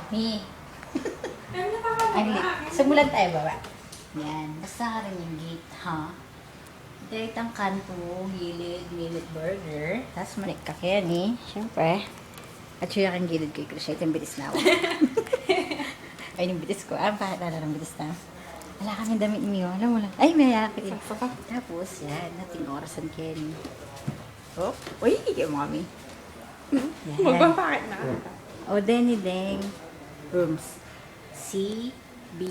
Mi. Ay, simulan tayo baba. Yan. Basta ka rin yung gate, ha? Direct ang kanto, gilid, millet burger. Tapos manik ka kaya ni. Siyempre. At siya yung gilid kay Chris. Ito yung bilis na ako. Ay, yung bilis ko. Ah, pakita na ng bilis na. Wala kami damit niyo. Alam mo lang. Ay, may yakit. Tapos, yan. Nating orasan Kenny. Oh. Uy, yung mami. Yan. Magpapakit na. O, Denny Deng. Rooms. C, B.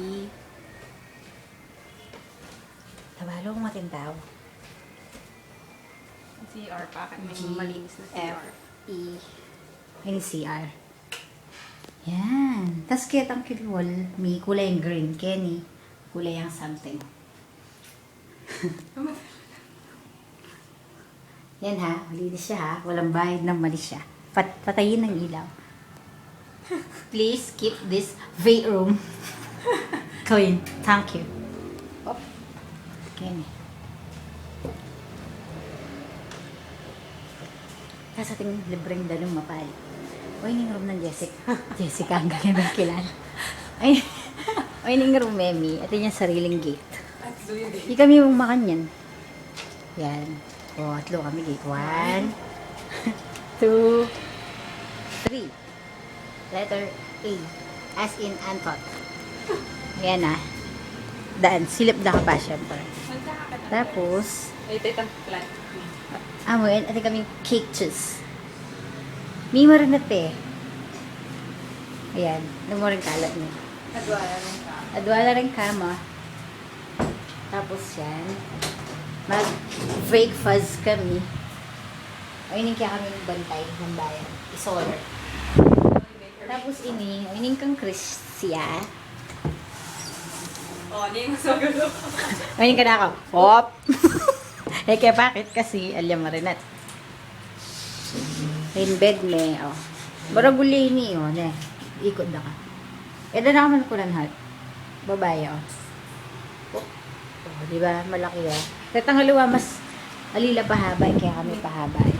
Tabalo kong matintaw. CR, pakit. May G, malinis na F, CR. E. Ay, CR. Yan. Tapos kaya ang kilwal, may kulay yung green. Kenny, kulay yung something. Yan ha, malinis siya ha. Walang bayad ng malis siya. Patayin ng ilaw. Please keep this weight room clean. Thank you. Op. Kenny. Tapos ating libreng dalong mapal. O, yung room ng Jessica. Jessica, ang galing ng kilala. Ay, yung room, Memi. Ito yung sariling gate. Hindi kami umakan yan. Yan. O, atlo kami gate. 1, 2, 3. Letter A. As in Antot. Yan ah. Daan. Silip na ka pa, syempre. Tapos, Ito itong plant. amoy, ate kaming cake cheese. May marinat eh. Ayan. Ano mo rin kalat niya. Adwala ng ka. Adwala rin kama. Tapos yan. Mag-fake fuzz kami. Ayun kaya kami ng bantay ng bayan. Isolar. Tapos ini, ayun kang Chris siya. Oh, hindi yung masagulo. Ayun ka na ako. Hop! Eh, kaya bakit? Kasi, alam mo rin at. In bed me, oh. Baraguli ni, oh, ne. Ikot na ka. Eh, na naman ko ng heart. Babae, oh. Oh, di ba? Malaki, oh. Tatang halawa, mas alila pahaba, kaya kami pahaba, eh.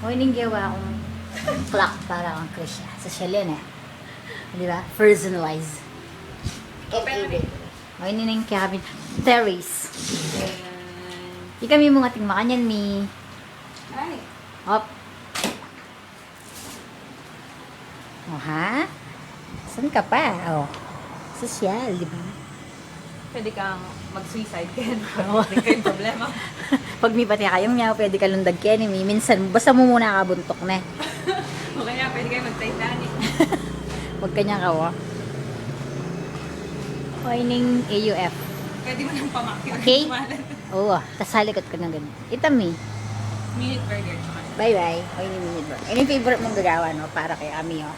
O, ining gawa akong clock para kang Chris siya. Sa Shalene, eh. Di ba? Personalized. Open rin. O, ining kaya kami terrace. Di kami mga ting makanyan, mi. Ay. Hop. O, ha? Saan ka pa? O. Sosyal, di ba? Pwede kang mag-suicide kaya Oo. hindi kayong problema. Pag may pati kayong niya, pwede ka lundag kaya ni mi. Minsan, basta mo muna kabuntok na. O kaya pwede kayo mag-Titanic. Huwag kanya ka, o. O, ining AUF. Pwede mo nang pamakit. Okay? Oo, tas halikot ko na ganun. Ito, mi. Minute burger. Bye-bye. O, ining minute bro. Ano yung favorite mong gagawa, no? Para kay Ami, o.